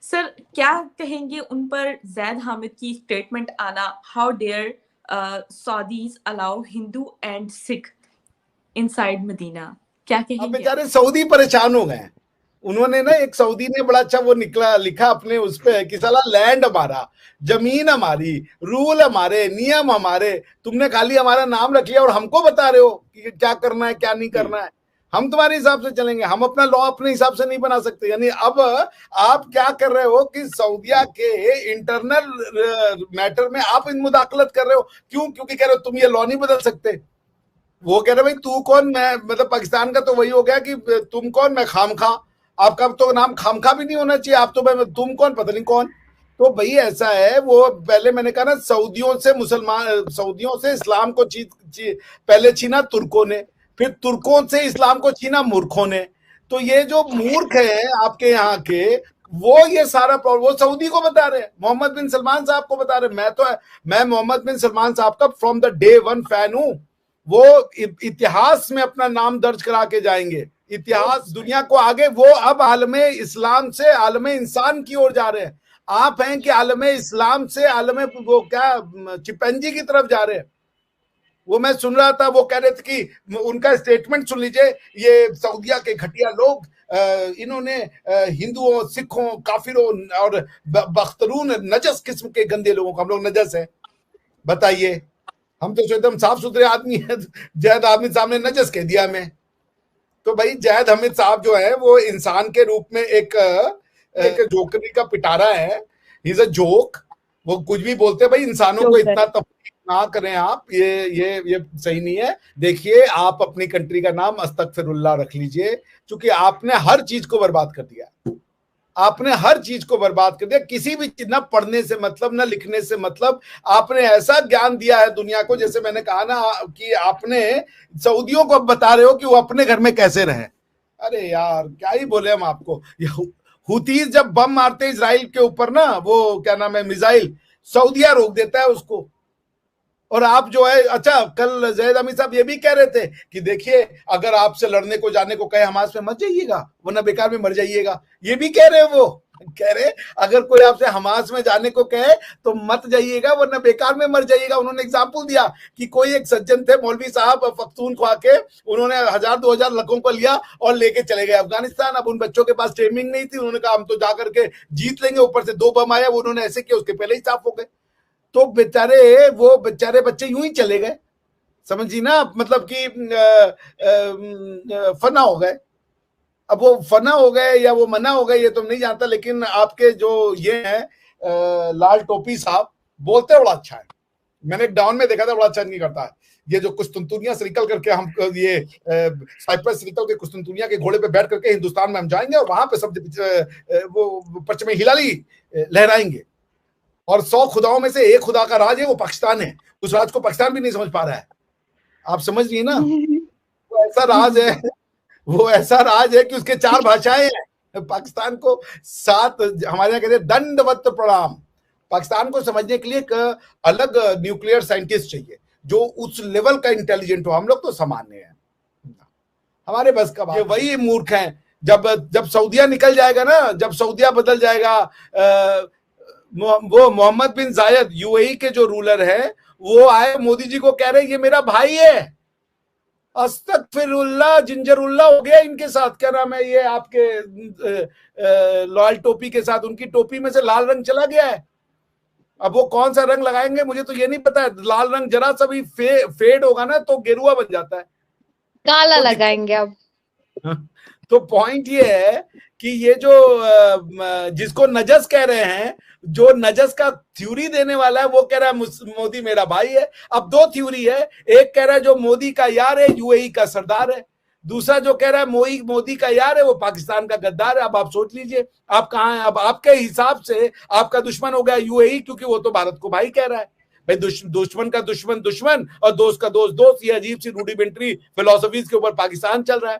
Sir क्या कहेंगे उन पर जैद हामिद की स्टेटमेंट आना, how dare Saudis allow Hindu and Sikh inside Medina, क्या अब कहेंगे आप? बेचारे सऊदी परेशान हो गए। उन्होंने ना, एक सऊदी ने बड़ा अच्छा वो निकला लिखा अपने उस पे कि साला लैंड हमारा, जमीन हमारी, रूल हमारे, नियम हमारे, तुमने खाली हमारा नाम रख लिया और हमको बता रहे हो कि क्या करना है क्या नहीं करना है। हम तुम्हारे हिसाब से चलेंगे, हम अपना लॉ अपने हिसाब से नहीं बना सकते। यानी अब आप क्या कर रहे हो कि सऊदिया के इंटरनल मैटर में आप इन मुदाखलत कर रहे हो। क्यों? क्योंकि कह रहे हो तुम ये लॉ नहीं बदल सकते। वो कह रहे भाई तू कौन, मैं मतलब पाकिस्तान का तो वही हो गया कि तुम कौन मैं खामखा, आपका तो नाम खामखा भी नहीं होना चाहिए, आप तो मैं तुम कौन पता नहीं कौन। तो भाई ऐसा है, वो पहले मैंने कहा ना, सऊदियों से मुसलमान, सऊदियों से इस्लाम को पहले छीना तुर्कों ने, फिर तुर्कों से इस्लाम को छीना मूर्खों ने। तो ये जो मूर्ख है आपके यहाँ के, वो ये सारा प्रॉब्लम वो सऊदी को बता रहे हैं, मोहम्मद बिन सलमान साहब को बता रहे हैं। मैं मोहम्मद बिन सलमान साहब का from the day one fan हूं। वो इतिहास में अपना नाम दर्ज करा के जाएंगे, इतिहास दुनिया को आगे। वो अब आलमे इस्लाम से आलमे इंसान की ओर जा रहे हैं। आप हैं कि आलमे इस्लाम से आलमे वो क्या चिपंजी की तरफ जा रहे हैं। वो मैं सुन रहा था, वो कह रहे थे कि उनका स्टेटमेंट सुन लीजिए, ये सऊदिया के घटिया लोग, इन्होंने हिंदुओं, सिखों, काफिरों और बख्तरून नजस किस्म के गंदे लोगों को, हम लोग नजस है बताइए, हम तो एकदम साफ सुथरे आदमी है। जैद हामिद साहब ने नजस कह दिया हमें। तो भाई जैद हामिद साहब जो है वो इंसान के रूप में एक जोकरी का पिटारा है। He is a joke. वो कुछ भी बोलते हैं भाई, इंसानों को इतना तफरीक ना करें आप, ये सही नहीं है। देखिए, आप अपनी कंट्री का नाम अस्तगफिरुल्लाह रख लीजिए, क्योंकि आपने हर चीज को बर्बाद कर दिया। आपने हर चीज को बर्बाद कर दिया। किसी भी चीज, ना पढ़ने से मतलब, ना लिखने से मतलब। आपने ऐसा ज्ञान दिया है दुनिया को, जैसे मैंने कहा ना कि आपने सऊदियों को अब बता रहे हो कि वो अपने घर में कैसे रहे। अरे यार क्या ही बोले हम आपको। हुतीज जब बम मारते इजराइल के ऊपर ना, वो क्या नाम है, मिसाइल, सऊदिया रोक देता है उसको। और आप जो है, अच्छा कल जैद अमीर साहब ये भी कह रहे थे कि देखिए, अगर आपसे लड़ने को जाने को कहे हमास में मत जाइएगा, वरना बेकार में मर जाइएगा। ये भी कह रहे हैं, वो कह रहे अगर कोई आपसे हमास में जाने को कहे तो मत जाइएगा, वरना बेकार में मर जाइएगा। उन्होंने एग्जाम्पल दिया कि कोई एक सज्जन थे मौलवी साहब पख्तूनख्वा के, उन्होंने 1000-2000 लड़कों को लिया और लेके चले गए अफगानिस्तान। अब उन बच्चों के पास ट्रेनिंग नहीं थी, उन्होंने कहा हम तो जाकर के जीत लेंगे। ऊपर से 2 बम आया, उन्होंने ऐसे किया, उसके पहले ही साफ हो गए। तो बेचारे, वो बेचारे बच्चे यूं ही चले गए, समझिए ना, मतलब कि फना हो गए। अब वो फना हो गए या वो मना हो गए ये तो नहीं जानता, लेकिन आपके जो ये है लाल टोपी साहब, बोलते बड़ा अच्छा है। मैंने एक डाउन में देखा था, बड़ा अच्छा नहीं करता है। ये जो कुस्तुनतुनिया से निकल करके हम ये साइप्रस से निकल के कुस्तुनतुनिया के घोड़े पे बैठ करके हिंदुस्तान में हम जाएंगे और वहां पे सब वो परचमे हिलाली लहराएंगे। और 100 खुदाओं में से एक खुदा का राज है, वो पाकिस्तान है। उस राज को पाकिस्तान भी नहीं समझ पा रहा है। आप समझ रही ना, वो ऐसा राज है, वो ऐसा राज है कि उसके 4 भाषाएं हैं। पाकिस्तान को 7, हमारे यहाँ कहते हैं दंडवत प्रणाम। पाकिस्तान को समझने के लिए एक अलग न्यूक्लियर साइंटिस्ट चाहिए, जो उस लेवल का इंटेलिजेंट हो। हम लोग तो सामान्य हैं, हमारे बस का बात। वही मूर्ख हैं। जब सऊदिया निकल जाएगा ना, जब सऊदिया बदल जाएगा, वो मोहम्मद बिन जायद यूएई के जो रूलर है, वो आए मोदी जी को कह रहे ये मेरा भाई है। अस्तगफिरुल्लाह, जिंजरुल्लाह हो गया इनके साथ। क्या नाम है ये आपके लाल टोपी के साथ, उनकी टोपी में से लाल रंग चला गया है। अब वो कौन सा रंग लगाएंगे मुझे तो ये नहीं पता है। लाल रंग जरा सा भी फेड होगा ना तो गेरुआ बन जाता है, काला तो लगाएंगे अब। तो पॉइंट ये है कि ये जो जिसको नजस कह रहे हैं, जो नजस का थ्योरी देने वाला है, वो कह रहा है मोदी मेरा भाई है। अब 2 थ्योरी है, एक कह रहा है जो मोदी का यार है यूएई का सरदार है, दूसरा जो कह रहा है मोदी का यार है वो पाकिस्तान का गद्दार है। अब आप सोच लीजिए आप कहां हैं। अब आपके हिसाब से आपका दुश्मन हो गया यूएई, क्योंकि वो तो भारत को भाई कह रहा है। भाई दुश्मन का दुश्मन दुश्मन और दोस्त का दोस्त दोस्त, ये अजीब सी रूडिमेंट्री फिलोसफीज के ऊपर पाकिस्तान चल रहा है।